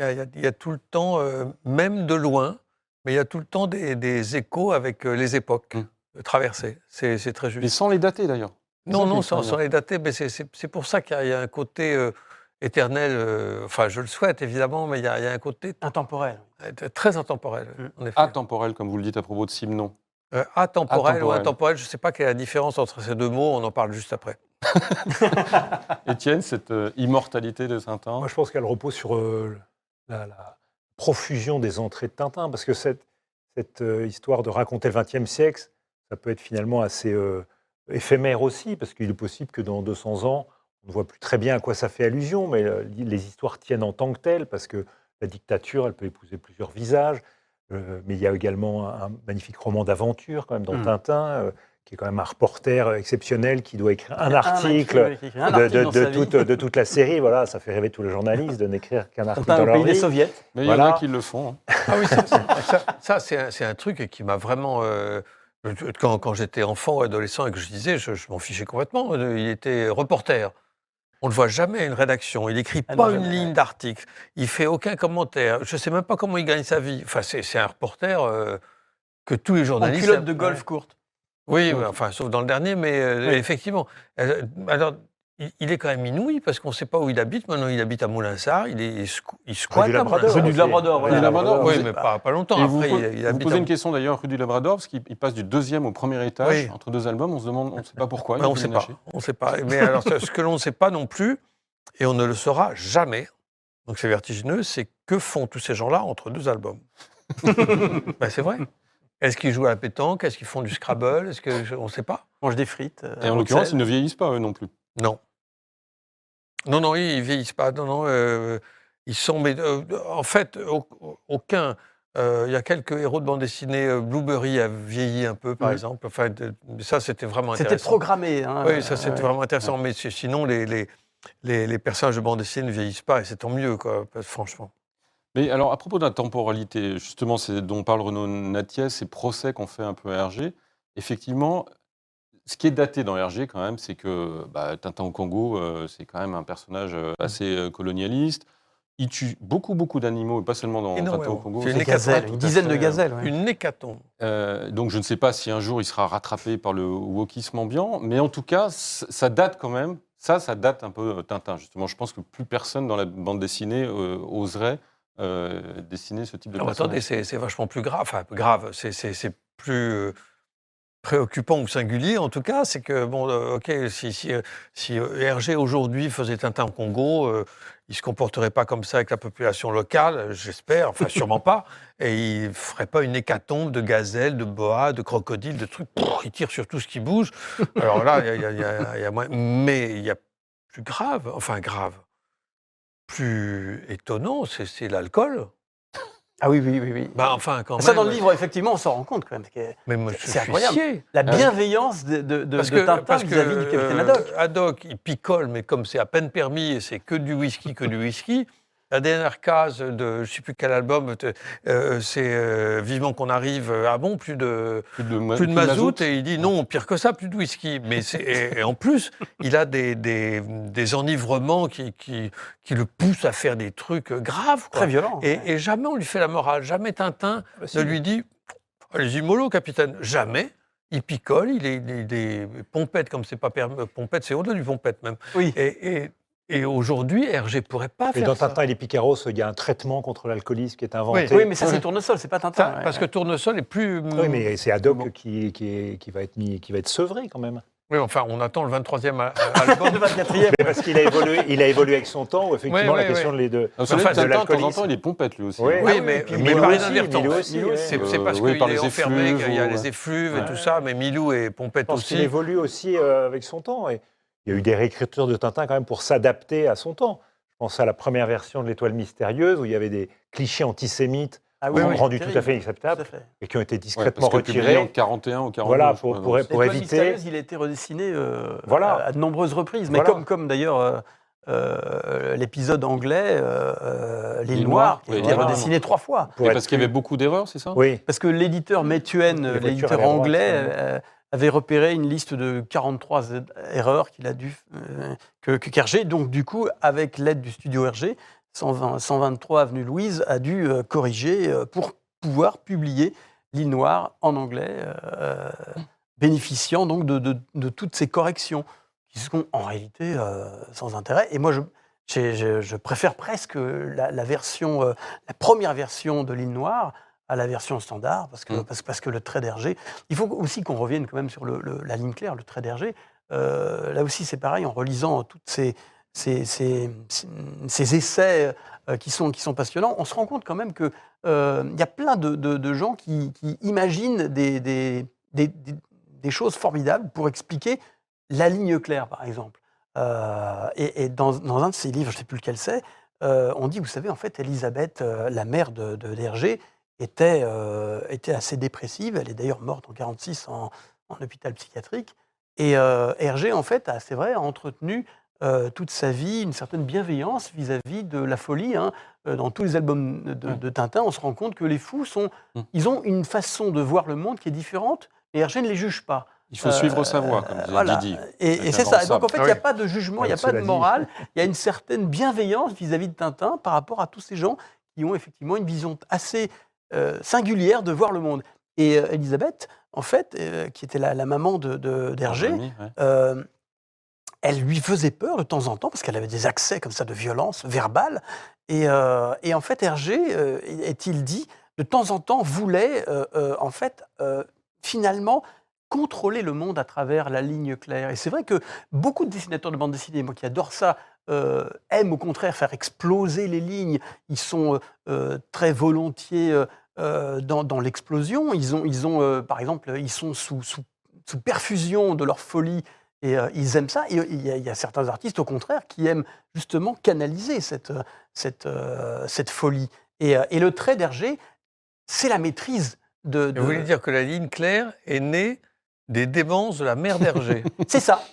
Il y a tout le temps, même de loin, mais il y a tout le temps des échos avec les époques traversées. C'est très juste. Mais sans les dater, d'ailleurs. Non, sans les dater, mais c'est pour ça qu'il y a un côté éternel. Enfin, je le souhaite, évidemment, mais il y a un côté intemporel. Très intemporel, en effet. Atemporel, comme vous le dites à propos de Simon. Atemporel ou intemporel, je ne sais pas quelle est la différence entre ces deux mots, on en parle juste après. Étienne, cette immortalité de Tintin? Moi, je pense qu'elle repose sur la profusion des entrées de Tintin, parce que cette histoire de raconter le XXe siècle, ça peut être finalement assez éphémère aussi, parce qu'il est possible que dans 200 ans, on ne voit plus très bien à quoi ça fait allusion, mais les histoires tiennent en tant que telles, parce que la dictature, elle peut épouser plusieurs visages, mais il y a également un magnifique roman d'aventure, quand même, dans Tintin, qui est quand même un reporter exceptionnel qui doit écrire un article de toute la série. Voilà, ça fait rêver tous les journalistes de n'écrire qu'un article dans leur vie. Des soviets. Mais il y en a qui le font. Ah oui, ça c'est un truc qui m'a vraiment... quand j'étais enfant ou adolescent et que je lisais, je m'en fichais complètement. Il était reporter. On ne le voit jamais à une rédaction. Il n'écrit pas une ligne d'article. Il ne fait aucun commentaire. Je ne sais même pas comment il gagne sa vie. Enfin, c'est un reporter que tous les journalistes... En culotte de golf courte. Oui, enfin, sauf dans le dernier, mais effectivement. Alors, il est quand même inouï, parce qu'on ne sait pas où il habite. Maintenant, il habite à Moulinsart, il squatte à Moulinsart. Rue du Labrador. Oui, mais pas longtemps. Et après, vous posez une question d'ailleurs, rue du Labrador, parce qu'il passe du 2e au 1er étage, entre 2 albums. On se demande, on ne sait pas pourquoi. On ne sait pas. Mais alors, ce que l'on ne sait pas non plus, et on ne le saura jamais, donc c'est vertigineux, c'est que font tous ces gens-là entre 2 albums. C'est vrai. Est-ce qu'ils jouent à la pétanque? Est-ce qu'ils font du Scrabble? On ne sait pas. Ils mangent des frites. Et en l'occurrence, ils ne vieillissent pas, eux non plus. Non. Non, ils ne vieillissent pas. Ils sont... Mais, en fait, aucun... Il y a quelques héros de bande dessinée. Blueberry a vieilli un peu, par exemple. Enfin, ça, c'était vraiment intéressant. C'était programmé. Hein, oui, ça, c'était vraiment intéressant. Mais sinon, les personnages de bande dessinée ne vieillissent pas. Et c'est tant mieux, quoi, franchement. Mais alors, à propos de la temporalité, justement, c'est dont parle Renaud Nattiez, ces procès qu'on fait un peu à Hergé, effectivement, ce qui est daté dans Hergé, quand même, c'est que Tintin au Congo, c'est quand même un personnage assez colonialiste. Il tue beaucoup d'animaux, et pas seulement dans Tintin au Congo. C'est une dizaine de gazelles. Une hécatombe. Donc, je ne sais pas si un jour il sera rattrapé par le wokisme ambiant, mais en tout cas, ça date quand même. Ça date un peu Tintin, justement. Je pense que plus personne dans la bande dessinée oserait dessiner ce type de personnage. Attendez, c'est vachement plus grave. Enfin, grave, c'est plus préoccupant ou singulier, en tout cas. C'est que, si Hergé aujourd'hui faisait Tintin au Congo, il ne se comporterait pas comme ça avec la population locale, j'espère, enfin sûrement pas, et il ne ferait pas une hécatombe de gazelles, de boas, de crocodiles, de trucs. Il tire sur tout ce qui bouge. Alors là, il y a moins. Mais il y a plus grave, plus étonnant, c'est l'alcool. Ah oui. Quand même. Ça, dans le livre, effectivement, on s'en rend compte quand même. C'est incroyable. La bienveillance de Tintin vis-à-vis du capitaine Haddock. Haddock, il picole, mais comme c'est à peine permis et c'est que du whisky. La dernière case de, je ne sais plus quel album, c'est Vivement qu'on arrive. Ah bon, plus de mazout. Et il dit non, pire que ça, plus de whisky. Mais et en plus, il a des enivrements qui le poussent à faire des trucs graves, quoi. Très violents. Et jamais on lui fait la morale. Jamais Tintin ne lui dit allez-y mollo, capitaine. Jamais. Il picole, il est pompette, comme c'est pas permis. Pompette, c'est au-delà du pompette même. Oui. Et aujourd'hui, Hergé pourrait pas faire ça. Mais dans Tintin et les Picaros, il y a un traitement contre l'alcoolisme qui est inventé. Oui, mais ça, c'est Tournesol, c'est pas Tintin. Parce que Tournesol est plus... Oui, mais c'est Haddock qui va être sevré quand même. Oui, enfin, on attend le 23e album. Le 24e. Mais parce qu'il a évolué avec son temps, où effectivement, la question de l'alcoolisme... De temps en temps, il est pompette, lui aussi. Oui, mais Milou aussi. C'est parce qu'il est enfermé, qu'il y a les effluves et tout ça, mais Milou et pompette aussi. Il évolue aussi avec son temps. Et il y a eu des réécritures de Tintin quand même pour s'adapter à son temps. Je pense à la première version de l'Étoile mystérieuse, où il y avait des clichés antisémites rendus tout à fait inacceptables et qui ont été discrètement retirés. En 41 ou 42. Voilà, pour éviter... Il a été redessiné à de nombreuses reprises. Mais comme d'ailleurs l'épisode anglais, L'île Noire, qui a été redessiné 3 fois. Parce qu'il y avait beaucoup d'erreurs, c'est ça? Oui. Parce que l'éditeur Methuen, l'éditeur anglais, avait repéré une liste de 43 erreurs qu'il a dû qu'Hergé, donc du coup, avec l'aide du studio Hergé, 123 avenue Louise, a dû corriger pour pouvoir publier L'île Noire en anglais, bénéficiant donc de toutes ces corrections qui sont en réalité sans intérêt. Et moi, je préfère presque la première version de L'île Noire à la version standard, parce que le trait d'Hergé... Il faut aussi qu'on revienne quand même sur la ligne claire, le trait d'Hergé. Là aussi, c'est pareil, en relisant tous ces essais qui sont passionnants, on se rend compte quand même qu'il y a plein de gens qui imaginent des choses formidables pour expliquer la ligne claire, par exemple. Et dans un de ses livres, je ne sais plus lequel c'est, on dit, vous savez, en fait, Élisabeth, la mère d'Hergé, était assez dépressive. Elle est d'ailleurs morte en 1946 en hôpital psychiatrique. Et Hergé, en fait, c'est vrai, a entretenu toute sa vie une certaine bienveillance vis-à-vis de la folie. Dans tous les albums de Tintin, on se rend compte que les fous ils ont une façon de voir le monde qui est différente, et Hergé ne les juge pas. Il faut suivre sa voie, comme disait voilà. Didi. Et c'est ça. Donc en fait, il n'y a pas de jugement, il n'y a pas de morale. Il y a une certaine bienveillance vis-à-vis de Tintin par rapport à tous ces gens qui ont effectivement une vision assez singulière de voir le monde. Et Élisabeth, en fait, qui était la maman d'Hergé, elle lui faisait peur de temps en temps parce qu'elle avait des accès comme ça de violence verbale. Et en fait, Hergé, est-il dit, de temps en temps voulait finalement contrôler le monde à travers la ligne claire. Et c'est vrai que beaucoup de dessinateurs de bande dessinée, moi qui adore ça, aiment au contraire faire exploser les lignes. Ils sont très volontiers dans l'explosion. Ils ont par exemple, ils sont sous perfusion de leur folie. Et ils aiment ça. Et il y a certains artistes, au contraire, qui aiment justement canaliser cette folie. Et le trait d'Hergé, c'est la maîtrise de... Vous voulez dire que la ligne claire est née des démences de la mère d'Hergé? C'est ça.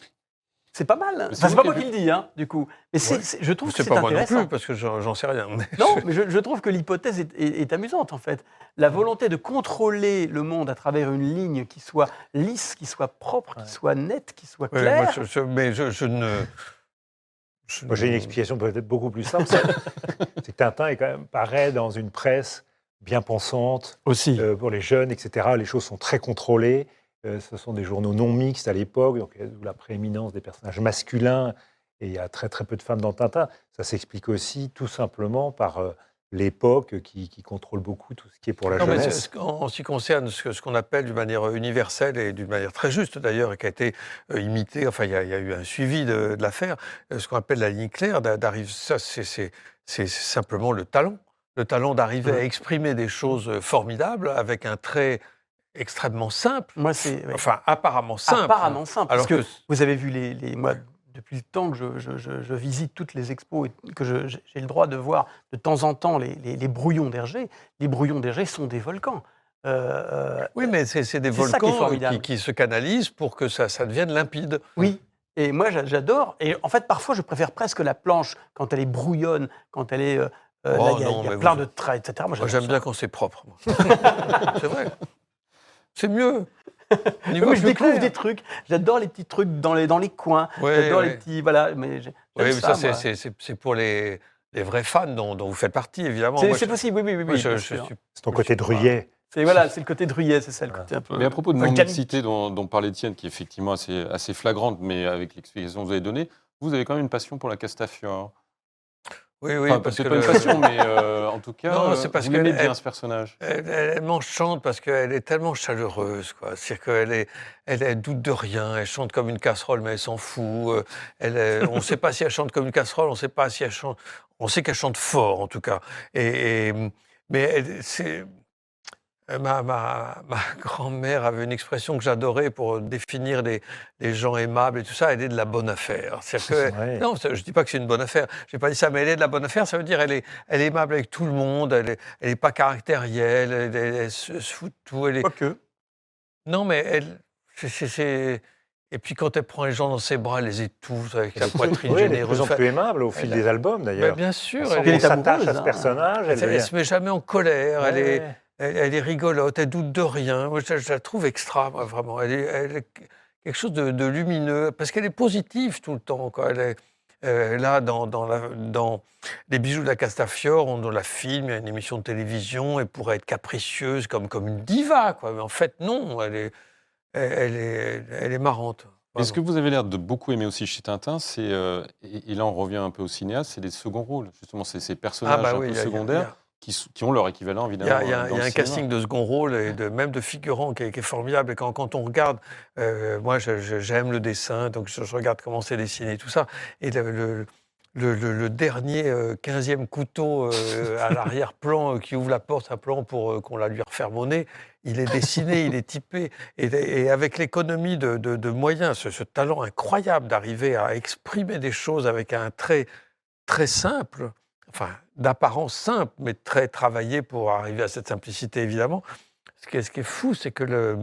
C'est pas mal. C'est pas moi qui le dis, du coup. Mais je trouve que c'est pas moi intéressant. non plus, parce que j'en sais rien. Mais non, mais je trouve que l'hypothèse est amusante, en fait. La volonté de contrôler le monde à travers une ligne qui soit lisse, qui soit propre, qui soit nette, qui soit claire. Mais je ne... Moi, j'ai une explication peut-être beaucoup plus simple. C'est que Tintin paraît dans une presse bien pensante, aussi. Pour les jeunes, etc. Les choses sont très contrôlées. Ce sont des journaux non mixtes à l'époque, donc la prééminence des personnages masculins, et il y a très très peu de femmes dans Tintin. Ça s'explique aussi tout simplement par l'époque qui contrôle beaucoup tout ce qui est pour la jeunesse. Mais en ce qui concerne ce qu'on appelle d'une manière universelle et d'une manière très juste d'ailleurs, et qui a été imitée, enfin il y a eu un suivi de l'affaire, ce qu'on appelle la ligne claire, ça c'est simplement le talent d'arriver à exprimer des choses formidables avec un trait extrêmement simple. Moi, enfin apparemment simple. Apparemment simple. Alors parce que vous avez vu moi, depuis le temps que je visite toutes les expos et que j'ai le droit de voir de temps en temps les brouillons d'Hergé. Les brouillons d'Hergé sont des volcans. Oui, mais c'est des volcans qui se canalisent pour que ça devienne limpide. Oui. Et moi, j'adore. Et en fait, parfois, je préfère presque la planche quand elle est brouillonne, quand elle est... il y a plein de traits, etc. Moi, j'aime bien quand c'est propre. C'est vrai. C'est mieux. Moi, je découvre des trucs. J'adore les petits trucs dans les coins. J'adore les petits... Voilà, mais mais ça c'est pour les vrais fans dont vous faites partie, évidemment. C'est possible, oui. C'est ton côté Druyet. C'est le côté Druyet, c'est ça le côté un peu... Mais à propos de non-mixité dont parlait Étienne, qui est effectivement assez flagrante, mais avec l'explication que vous avez donnée, vous avez quand même une passion pour la Castafiore. Oui, parce que c'est pas une passion, mais en tout cas, non, c'est parce vous aimez bien ce personnage. Elle m'enchante parce qu'elle est tellement chaleureuse, quoi. C'est-à-dire qu'elle doute de rien. Elle chante comme une casserole, mais elle s'en fout. On ne sait pas si elle chante comme une casserole. On ne sait pas si elle chante. On sait qu'elle chante fort, en tout cas. Mais ma grand-mère avait une expression que j'adorais pour définir les gens aimables et tout ça. Elle est de la bonne affaire. Non, je ne dis pas que c'est une bonne affaire. Je n'ai pas dit ça, mais elle est de la bonne affaire. Ça veut dire elle est aimable avec tout le monde. Elle n'est pas caractérielle. Elle se fout de tout. Pas que. Non, mais Et puis quand elle prend les gens dans ses bras, elle les étouffe avec sa poitrine généreuse. Elle est de plus en plus aimable au fil des albums, d'ailleurs. Bien sûr. Elle s'attache à ce personnage. Elle ne se met jamais en colère. Elle est rigolote, elle doute de rien. Moi, je la trouve extra, moi, vraiment. Elle est quelque chose de lumineux, parce qu'elle est positive tout le temps. Quoi. Là, dans Les Bijoux de la Castafiore, on la filme, il y a une émission de télévision, elle pourrait être capricieuse comme une diva, quoi. Mais en fait, non, elle est marrante. Et ce Vraiment. que vous avez l'air de beaucoup aimer aussi chez Tintin, c'est, et là on revient un peu au cinéaste, c'est les seconds rôles. Justement, c'est ces personnages un peu il y a- secondaires qui ont leur équivalent, évidemment, il y a dans le un cinéma. casting de second rôle et même de figurants qui est formidable. Et quand on regarde, moi j'aime le dessin, donc je regarde comment c'est dessiné, tout ça. Et le dernier 15e couteau à l'arrière-plan qui ouvre la porte, un plan pour qu'on la lui referme au nez, il est dessiné, il est typé. Et avec l'économie de moyens, ce talent incroyable d'arriver à exprimer des choses avec un trait très simple, enfin d'apparence simple, mais très travaillé pour arriver à cette simplicité, évidemment. Ce qui est fou, c'est que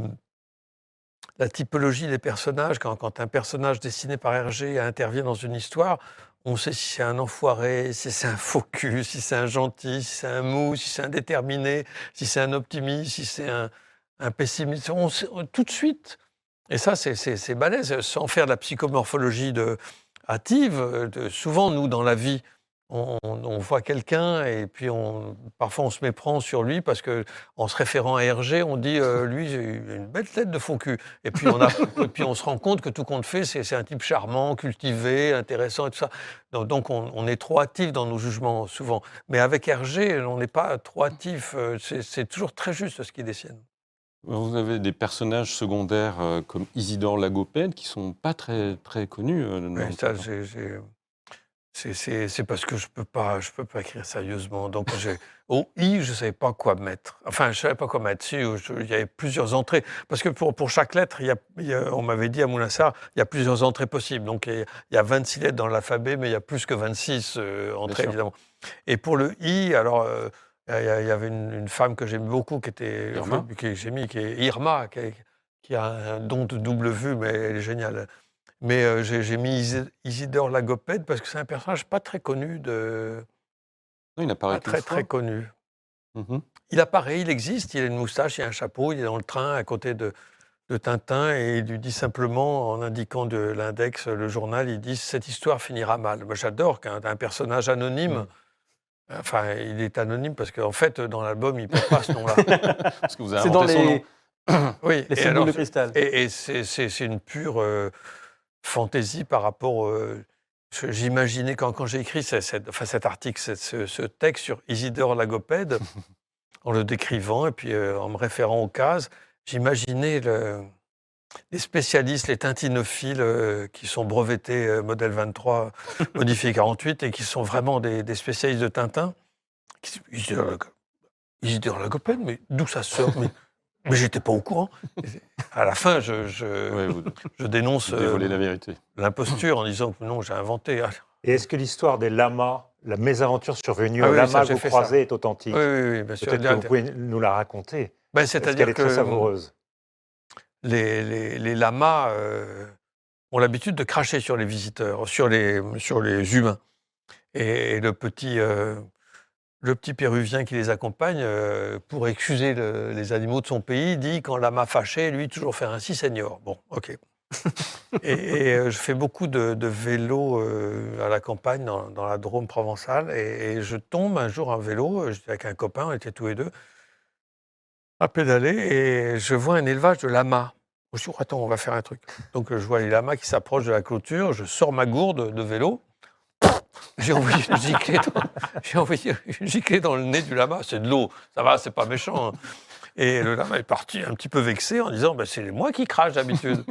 la typologie des personnages, quand un personnage dessiné par Hergé intervient dans une histoire, on sait si c'est un enfoiré, si c'est un faux cul, si c'est un gentil, si c'est un mou, si c'est un déterminé, si c'est un optimiste, si c'est un pessimiste. On sait tout de suite. Et ça, c'est balèze, sans faire de la psychomorphologie hâtive. Souvent, nous, dans la vie, on voit quelqu'un et puis parfois on se méprend sur lui parce qu'en se référant à Hergé, on dit lui, j'ai une belle tête de faux cul. Et puis, et puis on se rend compte que tout compte fait, c'est un type charmant, cultivé, intéressant et tout ça. Donc on est trop hâtif dans nos jugements souvent. Mais avec Hergé, on n'est pas trop hâtif. C'est toujours très juste ce qu'il dessine. Vous avez des personnages secondaires comme Isidore Lagopède qui sont pas très, très connus. Dans Oui, le ça, Tintin. c'est parce que je peux pas écrire sérieusement. Donc, au I, je savais pas quoi mettre. Enfin, je savais pas quoi mettre. Si, il y avait plusieurs entrées. Parce que pour chaque lettre, on m'avait dit à Moulinsart, il y a plusieurs entrées possibles. Donc, il y a 26 lettres dans l'alphabet, mais il y a plus que 26 entrées, sûr. évidemment. Et pour le I, alors, il y avait une femme que j'aime beaucoup, qui était, Irma. que j'ai mis, qui est Irma, qui a un don de double vue, mais elle est géniale. Mais j'ai mis Isidore Lagopède parce que c'est un personnage pas très connu, Non, il apparaît pas qu'une très fois. très connu. Mhm. Il apparaît, il existe, il a une moustache, il a un chapeau, il est dans le train à côté de Tintin et il lui dit simplement, en indiquant de l'index, le journal, il dit « Cette histoire finira mal ». Moi, j'adore qu'un personnage anonyme, enfin, il est anonyme parce qu'en fait, dans l'album, il ne porte pas ce nom-là. Parce que vous avez C'est dans inventé son nom. Oui, les 7 boules de cristal. et c'est une pure fantaisie par rapport. J'imaginais quand j'ai écrit cet article, ce texte sur Isidore Lagopède, en le décrivant et puis en me référant aux cases, j'imaginais les spécialistes, les tintinophiles qui sont brevetés modèle 23, modifié 48 et qui sont vraiment des spécialistes de Tintin. Isidore Lagopède, mais d'où ça sort? Mais j'étais pas au courant. À la fin, Ouais, je dénonce dévoilez la vérité. l'imposture en disant que non, j'ai inventé. Et est-ce que l'histoire des lamas, la mésaventure survenue Ah aux oui, ça, lamas j'ai que vous fait croisez est authentique? Oui, bien sûr. Peut-être que vous pouvez nous la raconter. Ben, Parce qu'elle c'est-à-dire est très que savoureuse. les lamas ont l'habitude de cracher sur les visiteurs, sur les humains. Et le petit Péruvien qui les accompagne, pour excuser les animaux de son pays, dit quand lama fâché, lui, toujours faire ainsi, seigneur. Bon, ok. Je fais beaucoup de vélo à la campagne, dans la Drôme provençale, et je tombe un jour en vélo, j'étais avec un copain, on était tous les deux, à pédaler, et je vois un élevage de lamas. Je me suis dit, attends, on va faire un truc. Donc je vois les lamas qui s'approchent de la clôture, je sors ma gourde de vélo, j'ai envoyé une giclée dans le nez du lama, c'est de l'eau, ça va, c'est pas méchant. Hein. Et le lama est parti un petit peu vexé en disant c'est moi qui crache d'habitude.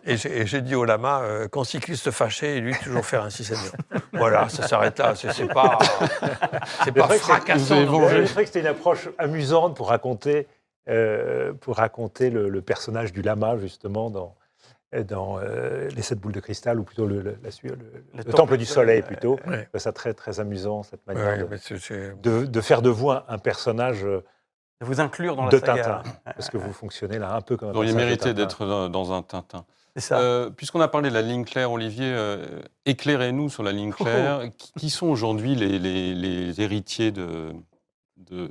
Et j'ai dit au lama quand cycliste fâché, lui toujours faire ainsi, seigneur. Voilà, ça s'arrête là. C'est pas fracassant. Je trouvais que c'était une approche amusante pour raconter le personnage du lama, justement, dans les 7 boules de cristal, ou plutôt le temple du soleil, plutôt. Ouais. Je trouve ça très, très amusant, cette manière Ouais, de faire de vous un personnage De vous inclure dans la de saga. Tintin. Parce que vous fonctionnez là un peu comme un Vous auriez personnage mérité de Tintin. d'être dans un Tintin. C'est ça. Puisqu'on a parlé de la ligne claire, Olivier, éclairez-nous sur la ligne claire. Qui sont aujourd'hui les héritiers de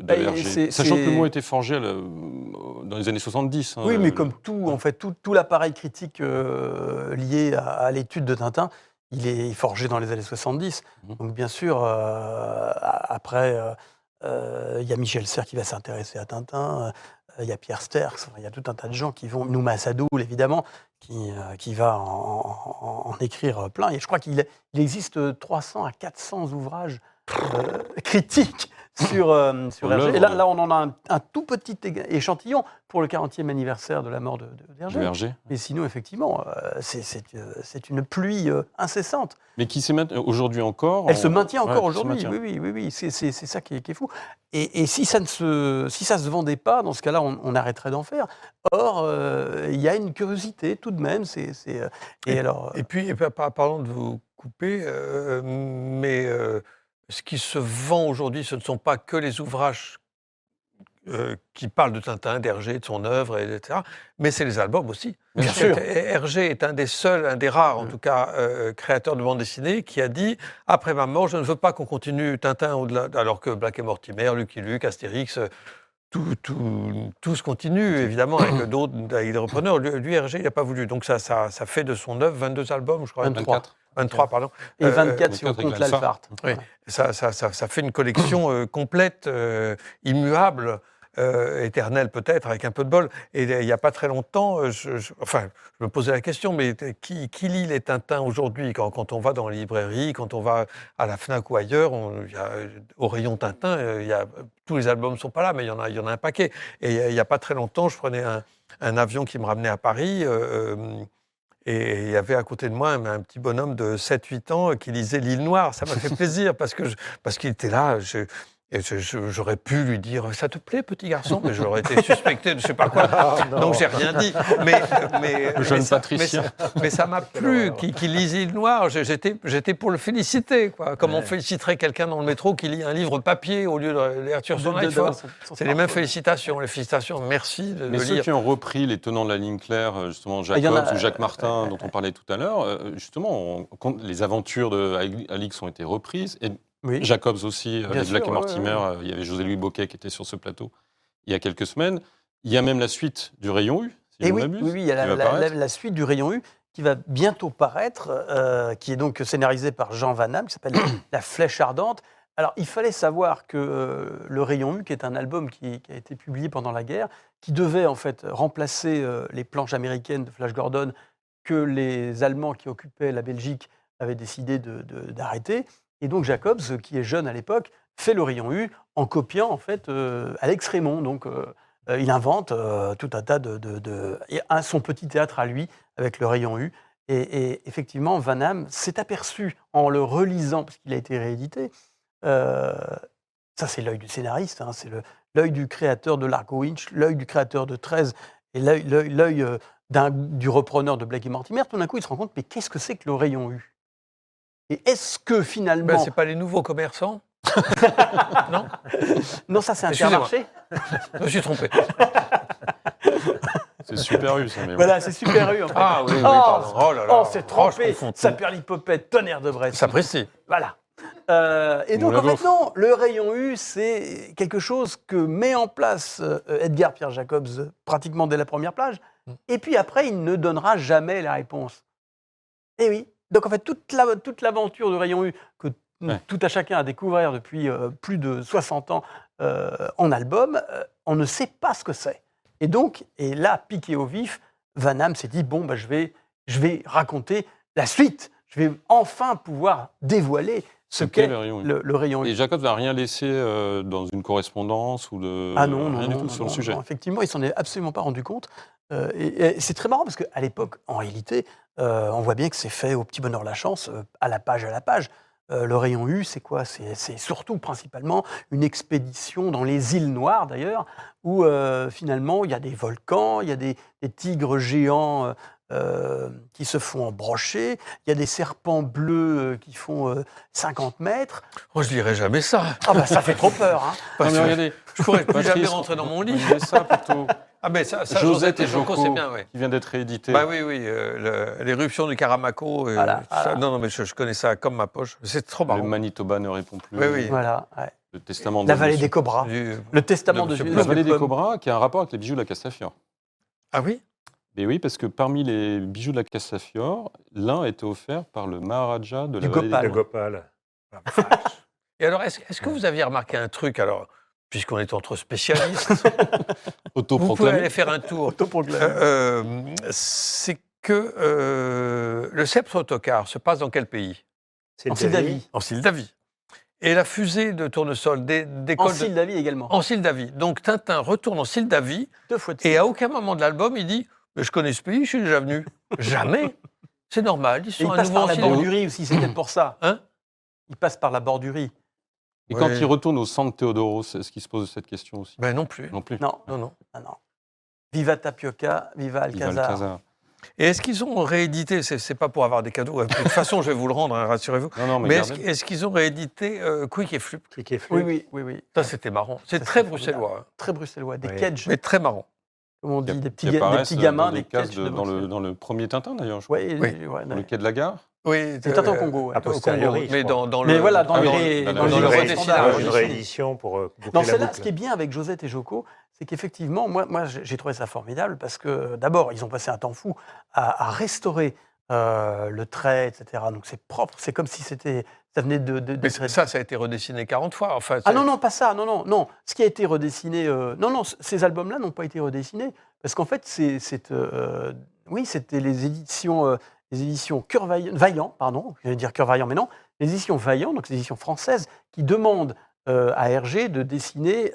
Hergé, sachant que le mot a été forgé dans les années 70. Oui, mais comme tout, en fait, tout l'appareil critique lié à l'étude de Tintin, il est forgé dans les années 70. Donc bien sûr, après, il y a Michel Serres qui va s'intéresser à Tintin, il y a Pierre Sterckx, il y a tout un tas de gens qui vont, Nouma Sadoul évidemment, qui va en écrire plein. Et je crois qu'il existe 300 à 400 ouvrages critiques sur Hergé. Et là, on en a un tout petit échantillon pour le 40e anniversaire de la mort d'Hergé. Et sinon, effectivement, c'est une pluie incessante. Mais qui s'est aujourd'hui encore. Elle se maintient encore aujourd'hui, oui. C'est ça qui est fou. Et si ça se vendait pas, dans ce cas-là, on arrêterait d'en faire. Or, il y a une curiosité tout de même. Et puis, pardon de vous couper, mais ce qui se vend aujourd'hui, ce ne sont pas que les ouvrages qui parlent de Tintin, d'Hergé, de son œuvre, etc. Mais c'est les albums aussi. Bien sûr. Hergé est un des rares, en tout cas, créateurs de bande dessinée qui a dit « Après ma mort, je ne veux pas qu'on continue Tintin au-delà », alors que Black et Mortimer, Lucky Luke, Astérix, tous continuent, évidemment, avec d'autres, avec des repreneurs. Lui, Hergé, il n'a pas voulu. Donc ça fait de son œuvre 22 albums, je crois. 23, pardon. Et 24 si on compte l'Alphart. Oui, ça fait une collection complète, immuable, éternelle peut-être, avec un peu de bol. Et il n'y a pas très longtemps, je me posais la question, mais qui lit les Tintins aujourd'hui quand on va dans les librairies, quand on va à la Fnac ou ailleurs, au rayon Tintin, tous les albums ne sont pas là, mais il y en a un paquet. Et il n'y a pas très longtemps, je prenais un avion qui me ramenait à Paris, et il y avait à côté de moi un petit bonhomme de 7-8 ans qui lisait L'Île Noire. Ça m'a fait plaisir parce qu'il était là. J'aurais pu lui dire « Ça te plaît, petit garçon ?» Mais j'aurais été suspecté de je ne sais pas quoi. Donc, j'ai rien dit. Le jeune Patricien. Mais ça m'a plu qu'il lise L'Île Noire. J'étais pour le féliciter, quoi. Comme on féliciterait quelqu'un dans le métro qui lit un livre papier au lieu de lire sur son iPhone. C'est les mêmes félicitations. Les félicitations, merci de Mais le ceux lire. qui ont repris les tenants de la ligne claire, justement Jacobs ou Jacques Martin, dont on parlait tout à l'heure, justement, les aventures de Alix ont été reprises. Et Jacobs aussi, les Black et Mortimer, il y avait José-Louis Bocquet qui était sur ce plateau il y a quelques semaines. Il y a même la suite du Rayon U, si je ne m'abuse. Oui, il y a la suite du Rayon U qui va bientôt paraître, qui est donc scénarisée par Jean Van Damme, qui s'appelle La Flèche Ardente. Alors, il fallait savoir que le Rayon U, qui est un album qui a été publié pendant la guerre, qui devait en fait remplacer les planches américaines de Flash Gordon que les Allemands qui occupaient la Belgique avaient décidé d'arrêter. Et donc Jacobs, qui est jeune à l'époque, fait le Rayon U en copiant en fait Alex Raymond. Donc il invente tout un tas son petit théâtre à lui avec le Rayon U. Et effectivement, Van Damme s'est aperçu en le relisant, parce qu'il a été réédité, ça c'est l'œil du scénariste, hein, c'est l'œil du créateur de Largo Winch, l'œil du créateur de 13 et l'œil du repreneur de Blake et Mortimer. Tout d'un coup, il se rend compte, mais qu'est-ce que c'est que le Rayon U ? Et est-ce que finalement... c'est pas les nouveaux commerçants? Non. Non, ça c'est Intermarché. Je me suis trompé. C'est Super U, ça. Mais voilà, c'est Super U. En fait. Ah oui, pardon. Oh là là. Oh, c'est trompé. Saperlipopette, tonnerre de Brest. Sapristi. Voilà. Et donc, en fait, non, le Rayon U, c'est quelque chose que met en place Edgar Pierre Jacobs pratiquement dès la première page. Et puis après, il ne donnera jamais la réponse. Eh oui. Donc, en fait, toute l'aventure du Rayon U que tout à chacun a découvert depuis plus de 60 ans en album, on ne sait pas ce que c'est. Et donc, là, piqué au vif, Van Damme s'est dit, bon, je vais raconter la suite. Je vais enfin pouvoir dévoiler ce qu'est le Rayon U. Et Jacobs n'a rien laissé dans une correspondance ou rien du tout sur le sujet. Non, effectivement, il s'en est absolument pas rendu compte. Et c'est très marrant parce qu'à l'époque, en réalité, on voit bien que c'est fait au petit bonheur la chance, à la page. Le Rayon U, c'est quoi ? C'est surtout, principalement, une expédition dans les îles Noires, d'ailleurs, où finalement, il y a des volcans, il y a des tigres géants qui se font embrocher, il y a des serpents bleus qui font 50 mètres. Oh, je lirai jamais ça. Ah bah, ça fait trop peur. Hein. Parce que regardez, je pourrais plus jamais rentrer dans mon lit. Ça plutôt. Ah mais ça Josette et Joko, c'est bien, oui. Qui vient d'être réédité. Bah oui, l'éruption du Karamako. Voilà. Non, mais je connais ça comme ma poche. C'est trop marrant. Le Manitoba ne répond plus. Oui. Voilà. Ouais. Le testament la vallée des Cobras. Le testament de La vallée des Cobras, qui a un rapport avec les bijoux de la Castafiore. Ah oui. Et oui, parce que parmi les bijoux de la Castafiore, l'un a été offert par le Maharaja de la Du vallée des Gopal. Le Grands. Gopal. Et alors, est-ce que vous aviez remarqué un truc, alors, puisqu'on est entre spécialistes, vous pouvez Autoproclamé. aller faire un tour. Autoproclamé. C'est que le sceptre autocar se passe dans quel pays? C'est En le Moldavie. En Moldavie. Et la fusée de tournesol En décolle Moldavie également. en Moldavie. Donc Tintin retourne en Moldavie 2 fois de et suite. à aucun moment de l'album il dit « Mais je connais ce pays, je suis déjà venu. » Jamais. C'est normal. Ils Et sont il à passe nouveau par en la Moldavie. bordurie aussi, c'est peut-être pour ça. Hein? Il passe par la bordurie. Et quand Ouais. il retourne au centre Théodoros, est-ce qu'il se pose cette question aussi? Ben non plus. Non plus. Non, Non, non. non, non. Viva Tapioca, viva Viva Alcazar. Alcazar. Et est-ce qu'ils ont réédité, c'est pas pour avoir des cadeaux, de toute façon je vais vous le rendre, hein, rassurez-vous, Non, non, mais mais gardez. est-ce qu'ils ont réédité Quick et Flip? Click et Oui, flux. oui, oui, oui. Ça c'était marrant. C'est Ça, très c'est bruxellois, hein, Très bruxellois. Des Oui. cages, mais très marrant. comme on dit, des Qui petits apparaissent gamins, dans des des cases cages de dans Bruxelles. dans le premier Tintin, d'ailleurs, je crois. Ouais, Oui. ouais, Dans le quai de la gare. Oui, C'est Tintin au Congo. ouais. a au Congo, posteriori, je mais crois. dans Mais le, voilà, dans Ah, les dans- ré- dans dans le les réédition, standards, une redessinés. réédition pour boucler Non, la celle-là, boucle. ce qui est bien avec Josette et Joko, c'est qu'effectivement, moi j'ai trouvé ça formidable parce que d'abord, ils ont passé un temps fou à restaurer le trait, etc. Donc c'est propre, c'est comme si ça venait de mais ça a été redessiné 40 fois. Enfin, Ah non, non, pas ça, non. Ce qui a été redessiné, non, ces albums-là n'ont pas été redessinés parce qu'en fait, oui, c'était les éditions Cœur Vaillant, pardon, je vais dire Cœur Vaillant, mais non, les éditions Vaillant, donc les éditions françaises, qui demandent à Hergé de dessiner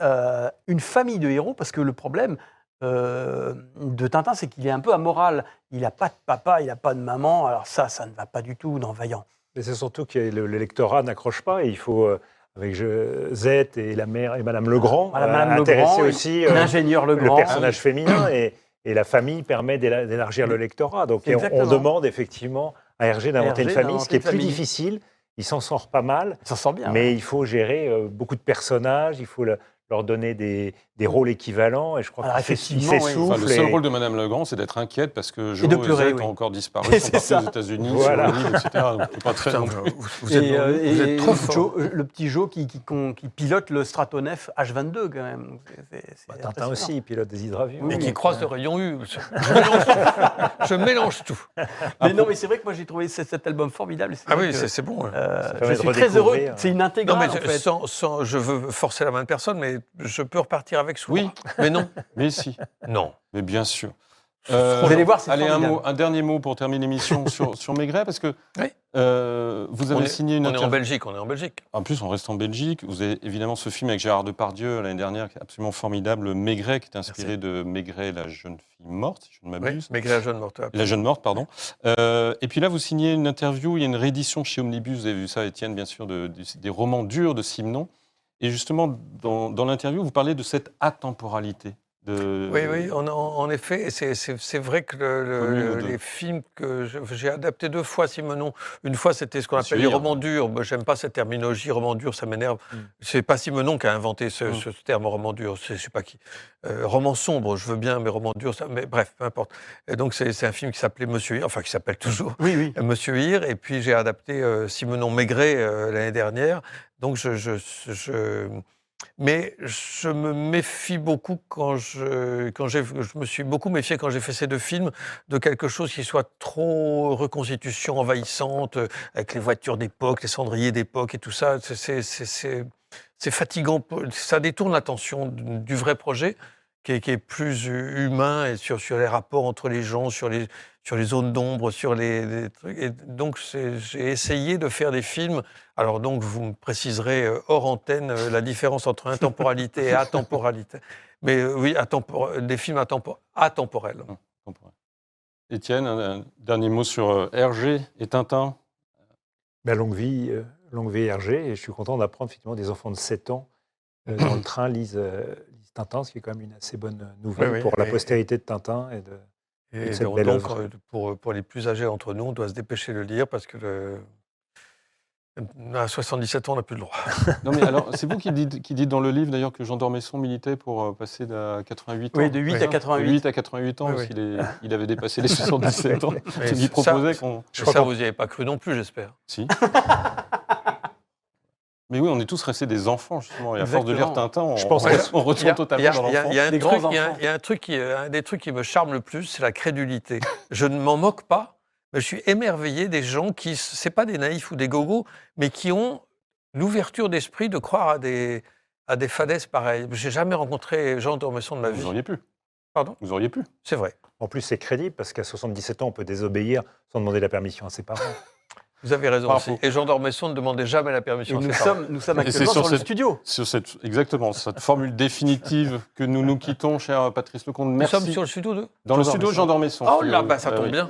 une famille de héros parce que le problème de Tintin, c'est qu'il est un peu amoral. Il n'a pas de papa, il n'a pas de maman. Alors ça ne va pas du tout dans Vaillant. Mais c'est surtout que le lectorat n'accroche pas et il faut, avec Z et la mère et Madame Legrand, Voilà, Madame intéresser Legrand, aussi l'ingénieur le Legrand. personnage féminin et la famille permet d'élargir le lectorat. Donc on Exactement. demande effectivement à Hergé d'inventer une Hergé famille, ce qui est d'inventer une plus famille. difficile. Il s'en sort pas mal, Il s'en sort bien. mais il faut gérer beaucoup de personnages, il faut leur donner des rôles équivalents et je crois Alors, qu'il effectivement, oui. s'essouffle. Enfin, le seul et- rôle de Madame Legrand, c'est d'être inquiète parce que Jo de et pleurer, Z oui. ont encore disparu, C'est sont partis ça. aux États-Unis, Voilà. sur l'île, etc. Donc, on peut pas très Putain, non plus. vous êtes trop fort. Le petit Joe qui pilote le Stratonef H22 quand même. C'est Tintin impressionnant. aussi, il pilote des hydravions. Et Oui, qui oui. croise le rayon U. Je mélange tout. Mais non, mais c'est vrai que moi j'ai trouvé cet album formidable. et c'est Ah vrai oui, que, c'est bon. je permet de suis très heureux. redécouvrir. C'est une Non, intégrale mais en fait. je veux forcer la main de personne, mais je peux repartir avec soi. Oui. Mais non. Mais si, Non. mais bien sûr. Vous allez voir, c'est allez, formidable. un dernier mot pour terminer l'émission sur Maigret, parce que Oui. vous avez signé une On est en interview. Belgique, on est en Belgique. En plus, on reste en Belgique. Vous avez évidemment ce film avec Gérard Depardieu l'année dernière, qui est absolument formidable, Maigret, qui est inspiré de Maigret, la jeune fille morte, si je ne Oui, m'abuse. mais la jeune morte. La jeune morte, pardon. Et puis là, vous signez une interview, il y a une réédition chez Omnibus, vous avez vu ça, Étienne, bien sûr, des romans durs de Simenon. Et justement, dans l'interview, vous parlez de cette atemporalité. Oui, en effet, c'est vrai que Commune ou deux. les films que j'ai adaptés 2 fois, Simenon, une fois c'était ce qu'on Monsieur appelle les Hir. romans durs. Moi, j'aime pas cette terminologie, roman dur, ça m'énerve. C'est pas Simenon qui a inventé ce terme roman dur, je sais pas qui. Roman sombre, je veux bien, mais roman dur, ça, mais bref, peu importe. Et donc c'est un film qui s'appelait Monsieur Hir, enfin qui s'appelle toujours Oui, oui. Monsieur Hir, et puis j'ai adapté Simenon Maigret l'année dernière. Donc mais je me méfie beaucoup je me suis beaucoup méfié quand j'ai fait ces 2 films de quelque chose qui soit trop reconstitution envahissante avec les voitures d'époque, les cendriers d'époque et tout ça. C'est fatigant, ça détourne l'attention du vrai projet qui est plus humain et sur les rapports entre les gens, sur les zones d'ombre, sur les trucs. Et donc j'ai essayé de faire des films. Alors donc vous me préciserez hors antenne la différence entre intemporalité et atemporalité. Mais oui, des films atemporels. Étienne, un dernier mot sur Hergé et Tintin. Ben, longue vie Hergé, et je suis content d'apprendre effectivement des enfants de 7 ans dans le train lisent Tintin, ce qui est quand même une assez bonne nouvelle Oui, oui, pour la et- postérité de Tintin. Et cette donc, belle œuvre. pour les plus âgés d'entre nous, on doit se dépêcher de le lire parce que à 77 ans, on n'a plus le droit. Non, mais alors, c'est vous qui dites dans le livre d'ailleurs que Jean d'Ormesson militait pour passer à 88 ans. Oui, de 8 à De 88. 8 à 88 ans, Oui, parce oui. qu'il avait dépassé les 77 ans. Mais Il proposait qu'on. ça, vous n'y avez pas cru non plus, j'espère. Si. Mais oui, on est tous restés des enfants, justement. Et à force de lire Exactement. Tintin, on, Je pense on, que- on retourne totalement dans Il y a- l'enfance. il y a un Les truc- grands il y a- enfants. il y a un truc un des trucs qui me charme le plus, c'est la crédulité. Je ne m'en moque pas, mais je suis émerveillé des gens qui, c'est pas des naïfs ou des gogos, mais qui ont l'ouverture d'esprit de croire à des fadaises pareilles. J'ai jamais rencontré Jean d'Ormesson de ma vie. Vous auriez pu. Pardon ? Vous auriez pu. C'est vrai. En plus, c'est crédible parce qu'à 77 ans, on peut désobéir sans demander la permission à ses parents. Vous avez raison Bravo. aussi. Et Jean d'Ormesson ne demandait jamais la Et permission. à nous ses parents. sommes, nous sommes Et c'est actuellement sur sur le cette- studio. Sur exactement, cette formule définitive que nous nous quittons, cher Patrice Lecomte. Nous Merci. sommes sur le studio 2. Dans le Jean studio d'Ormesson. Jean d'Ormesson. Oh là, bah, ça Ah tombe oui. bien.